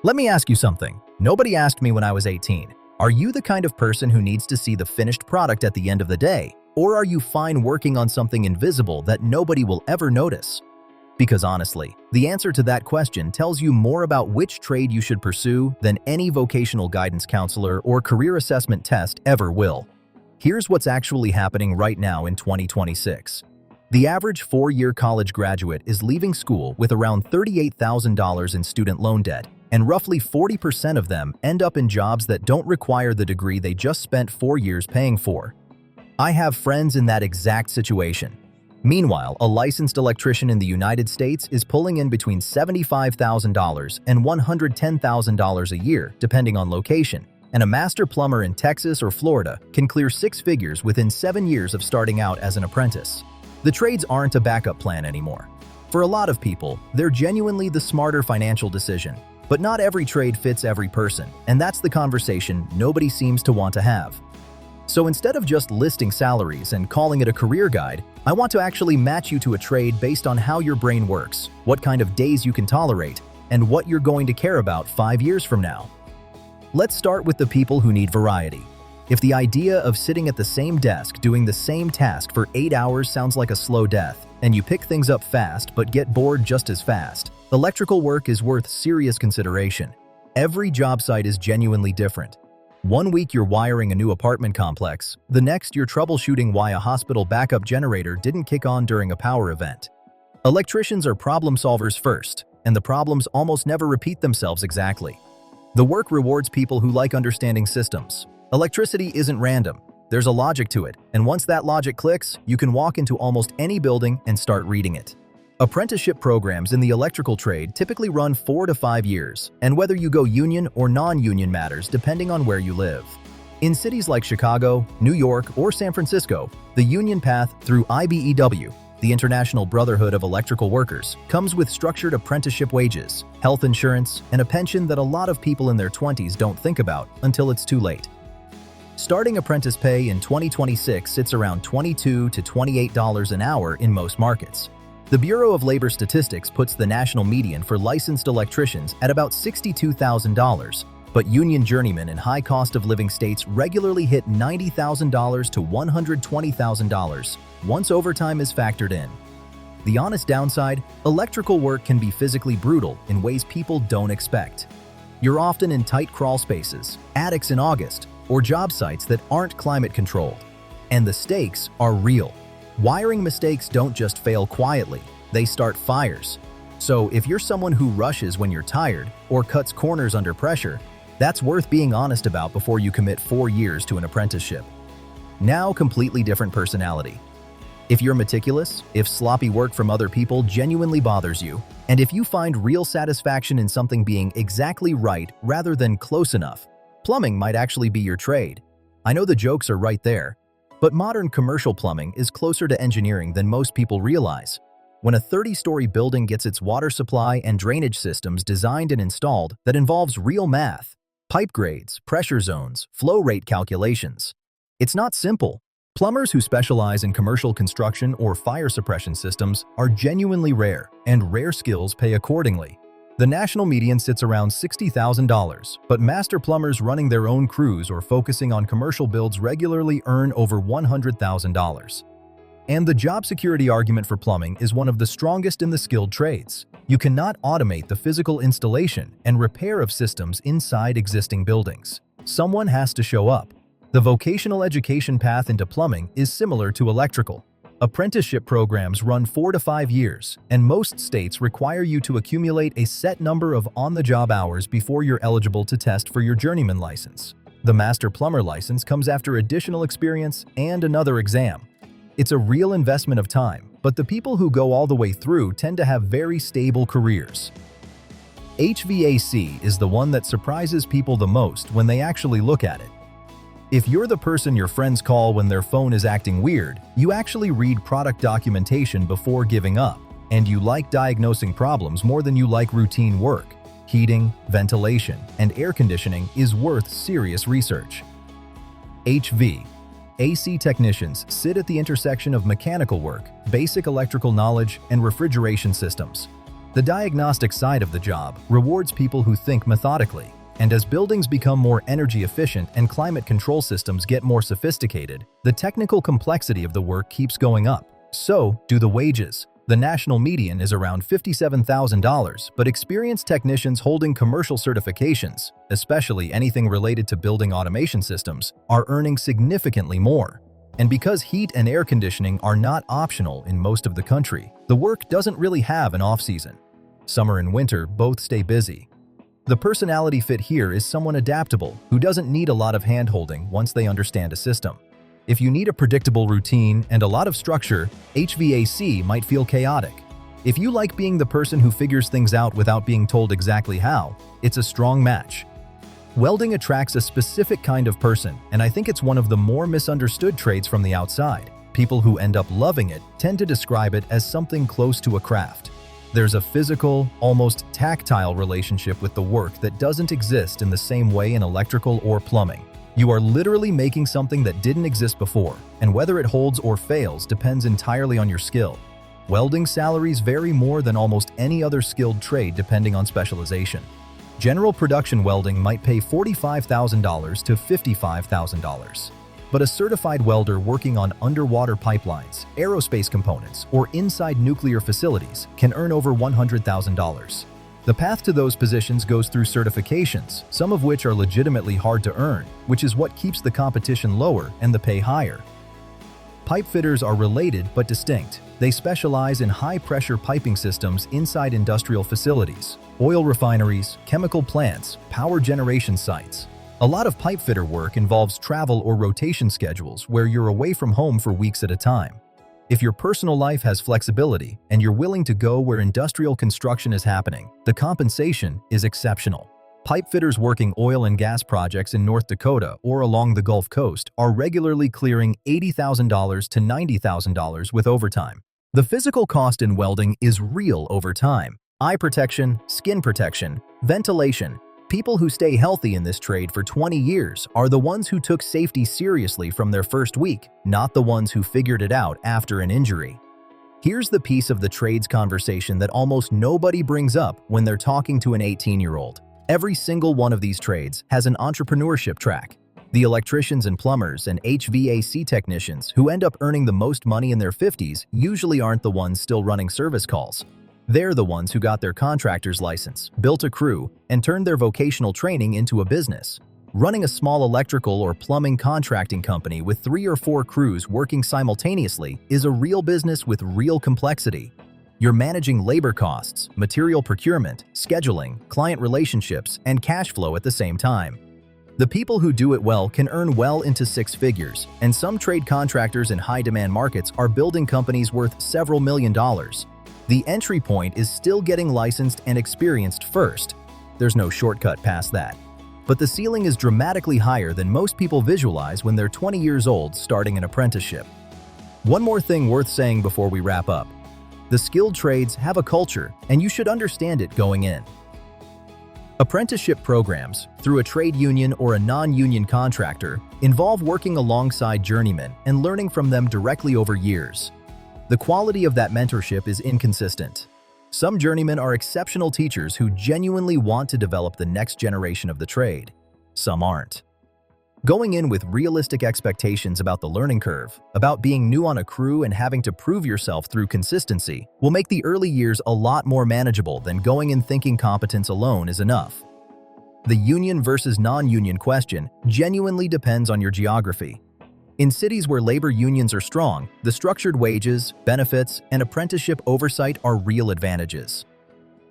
Let me ask you something. Nobody asked me when I was 18. Are you the kind of person who needs to see the finished product at the end of the day? Or are you fine working on something invisible that nobody will ever notice? Because honestly, the answer to that question tells you more about which trade you should pursue than any vocational guidance counselor or career assessment test ever will. Here's what's actually happening right now in 2026. The average four-year college graduate is leaving school with around $38,000 in student loan debt, and roughly 40% of them end up in jobs that don't require the degree they just spent 4 years paying for. I have friends in that exact situation. Meanwhile, a licensed electrician in the United States is pulling in between $75,000 and $110,000 a year, depending on location, and a master plumber in Texas or Florida can clear six figures within 7 years of starting out as an apprentice. The trades aren't a backup plan anymore. For a lot of people, they're genuinely the smarter financial decision. But not every trade fits every person, and that's the conversation nobody seems to want to have. So instead of just listing salaries and calling it a career guide, I want to actually match you to a trade based on how your brain works, what kind of days you can tolerate, and what you're going to care about 5 years from now. Let's start with the people who need variety. If the idea of sitting at the same desk doing the same task for 8 hours sounds like a slow death, and you pick things up fast but get bored just as fast, electrical work is worth serious consideration. Every job site is genuinely different. One week you're wiring a new apartment complex, the next you're troubleshooting why a hospital backup generator didn't kick on during a power event. Electricians are problem solvers first, and the problems almost never repeat themselves exactly. The work rewards people who like understanding systems. Electricity isn't random. There's a logic to it, and once that logic clicks, you can walk into almost any building and start reading it. Apprenticeship programs in the electrical trade typically run 4 to 5 years, and whether you go union or non-union matters depending on where you live. In cities like Chicago, New York, or San Francisco, the union path through IBEW, the International Brotherhood of Electrical Workers, comes with structured apprenticeship wages, health insurance, and a pension that a lot of people in their 20s don't think about until it's too late. Starting apprentice pay in 2026 sits around $22 to $28 an hour in most markets. The Bureau of Labor Statistics puts the national median for licensed electricians at about $62,000, but union journeymen in high cost of living states regularly hit $90,000 to $120,000 once overtime is factored in. The honest downside, electrical work can be physically brutal in ways people don't expect. You're often in tight crawl spaces, attics in August, or job sites that aren't climate controlled. And the stakes are real. Wiring mistakes don't just fail quietly, they start fires. So if you're someone who rushes when you're tired or cuts corners under pressure, that's worth being honest about before you commit 4 years to an apprenticeship. Now, completely different personality. If you're meticulous, if sloppy work from other people genuinely bothers you, and if you find real satisfaction in something being exactly right rather than close enough, plumbing might actually be your trade. I know the jokes are right there, but modern commercial plumbing is closer to engineering than most people realize. When a 30-story building gets its water supply and drainage systems designed and installed, that involves real math, pipe grades, pressure zones, flow rate calculations. It's not simple. Plumbers who specialize in commercial construction or fire suppression systems are genuinely rare, and rare skills pay accordingly. The national median sits around $60,000, but master plumbers running their own crews or focusing on commercial builds regularly earn over $100,000. And the job security argument for plumbing is one of the strongest in the skilled trades. You cannot automate the physical installation and repair of systems inside existing buildings. Someone has to show up. The vocational education path into plumbing is similar to electrical. Apprenticeship programs run 4 to 5 years, and most states require you to accumulate a set number of on-the-job hours before you're eligible to test for your journeyman license. The master plumber license comes after additional experience and another exam. It's a real investment of time, but the people who go all the way through tend to have very stable careers. HVAC is the one that surprises people the most when they actually look at it. If you're the person your friends call when their phone is acting weird, you actually read product documentation before giving up, and you like diagnosing problems more than you like routine work. Heating, ventilation, and air conditioning is worth serious research. HVAC technicians sit at the intersection of mechanical work, basic electrical knowledge, and refrigeration systems. The diagnostic side of the job rewards people who think methodically, and as buildings become more energy efficient and climate control systems get more sophisticated, the technical complexity of the work keeps going up. So do the wages. The national median is around $57,000, but experienced technicians holding commercial certifications, especially anything related to building automation systems, are earning significantly more. And because heat and air conditioning are not optional in most of the country, the work doesn't really have an off-season. Summer and winter both stay busy. The personality fit here is someone adaptable who doesn't need a lot of hand-holding once they understand a system. If you need a predictable routine and a lot of structure, HVAC might feel chaotic. If you like being the person who figures things out without being told exactly how, it's a strong match. Welding attracts a specific kind of person, and I think it's one of the more misunderstood trades from the outside. People who end up loving it tend to describe it as something close to a craft. There's a physical, almost tactile relationship with the work that doesn't exist in the same way in electrical or plumbing. You are literally making something that didn't exist before, and whether it holds or fails depends entirely on your skill. Welding salaries vary more than almost any other skilled trade depending on specialization. General production welding might pay $45,000 to $55,000. But a certified welder working on underwater pipelines, aerospace components, or inside nuclear facilities can earn over $100,000. The path to those positions goes through certifications, some of which are legitimately hard to earn, which is what keeps the competition lower and the pay higher. Pipe fitters are related but distinct. They specialize in high-pressure piping systems inside industrial facilities, oil refineries, chemical plants, power generation sites. A lot of pipe fitter work involves travel or rotation schedules where you're away from home for weeks at a time. If your personal life has flexibility and you're willing to go where industrial construction is happening, the compensation is exceptional. Pipe fitters working oil and gas projects in North Dakota or along the Gulf Coast are regularly clearing $80,000 to $90,000 with overtime. The physical cost in welding is real over time. Eye protection, skin protection, ventilation. People who stay healthy in this trade for 20 years are the ones who took safety seriously from their first week, not the ones who figured it out after an injury. Here's the piece of the trades conversation that almost nobody brings up when they're talking to an 18-year-old. Every single one of these trades has an entrepreneurship track. The electricians and plumbers and HVAC technicians who end up earning the most money in their 50s usually aren't the ones still running service calls. They're the ones who got their contractor's license, built a crew, and turned their vocational training into a business. Running a small electrical or plumbing contracting company with 3 or 4 crews working simultaneously is a real business with real complexity. You're managing labor costs, material procurement, scheduling, client relationships, and cash flow at the same time. The people who do it well can earn well into 6 figures, and some trade contractors in high-demand markets are building companies worth several $1,000,000. The entry point is still getting licensed and experienced first. There's no shortcut past that. But the ceiling is dramatically higher than most people visualize when they're 20 years old starting an apprenticeship. One more thing worth saying before we wrap up. The skilled trades have a culture, and you should understand it going in. Apprenticeship programs, through a trade union or a non-union contractor, involve working alongside journeymen and learning from them directly over years. The quality of that mentorship is inconsistent. Some journeymen are exceptional teachers who genuinely want to develop the next generation of the trade. Some aren't. Going in with realistic expectations about the learning curve, about being new on a crew and having to prove yourself through consistency, will make the early years a lot more manageable than going in thinking competence alone is enough. The union versus non-union question genuinely depends on your geography. In cities where labor unions are strong, the structured wages, benefits, and apprenticeship oversight are real advantages.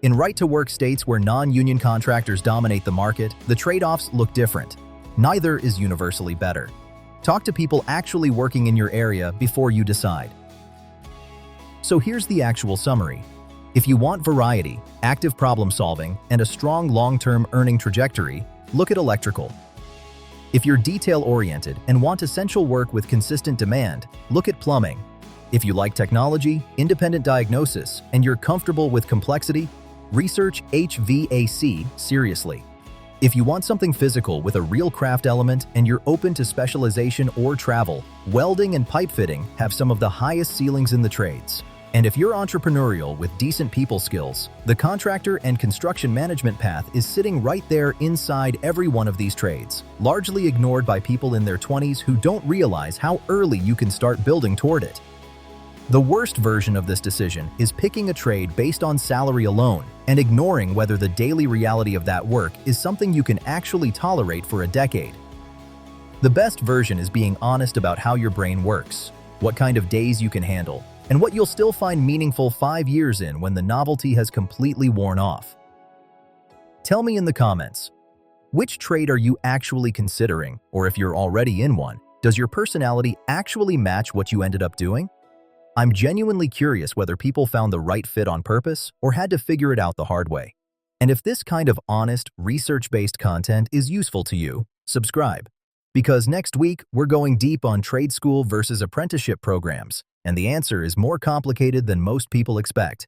In right-to-work states where non-union contractors dominate the market, the trade-offs look different. Neither is universally better. Talk to people actually working in your area before you decide. So here's the actual summary. If you want variety, active problem solving, and a strong long-term earning trajectory, look at electrical. If you're detail-oriented and want essential work with consistent demand, look at plumbing. If you like technology, independent diagnosis, and you're comfortable with complexity, research HVAC seriously. If you want something physical with a real craft element and you're open to specialization or travel, welding and pipe fitting have some of the highest ceilings in the trades. And if you're entrepreneurial with decent people skills, the contractor and construction management path is sitting right there inside every one of these trades, largely ignored by people in their 20s who don't realize how early you can start building toward it. The worst version of this decision is picking a trade based on salary alone and ignoring whether the daily reality of that work is something you can actually tolerate for a decade. The best version is being honest about how your brain works, what kind of days you can handle, and what you'll still find meaningful 5 years in when the novelty has completely worn off. Tell me in the comments, which trade are you actually considering, or if you're already in one, does your personality actually match what you ended up doing? I'm genuinely curious whether people found the right fit on purpose or had to figure it out the hard way. And if this kind of honest, research-based content is useful to you, subscribe. Because next week, we're going deep on trade school versus apprenticeship programs, and the answer is more complicated than most people expect.